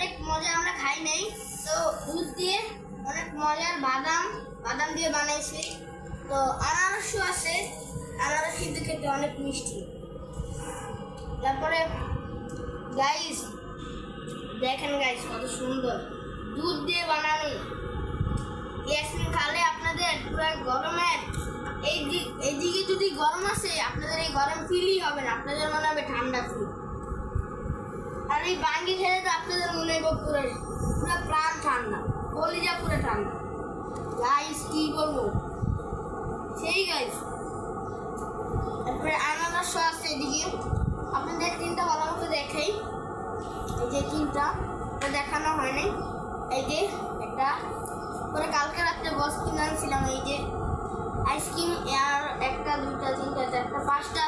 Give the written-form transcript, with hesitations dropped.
অনেক মজা, আমরা খাই নাই তো দুধ দিয়ে অনেক মজার বাদাম দিয়ে বানাইছি। তো আনারসও আছে, আনারস কিন্তু খেতে অনেক মিষ্টি। তারপরে গাইস দেখেন গাইস কত সুন্দর দুধ দিয়ে বানানো এই আইসক্রিম। খালে আপনাদের পুরো গরমের এইদিকে যদি গরম আসে আপনাদের এই গরম ফিলই হবে না, আপনাদের মনে হবে ঠান্ডা ফিল। আর এই বাঙ্গি খেলে তো আপনাদের মনে হবে পুরো প্রাণ ঠান্ডা, কলিজা পুরো ঠান্ডা। গাইস কি বলবো সেই গাইস। তারপরে আনারস আছে এদিকে, আপনাদের তিনটা ভালো মতো দেখাই। এই যে তিনটা দেখানো হয় নাই, এই যে একটা পরে কালকে রাত্রে বস কিনে আনছিলাম। এই যে আইসক্রিম আর একটা দুইটা তিনটা চারটা পাঁচটা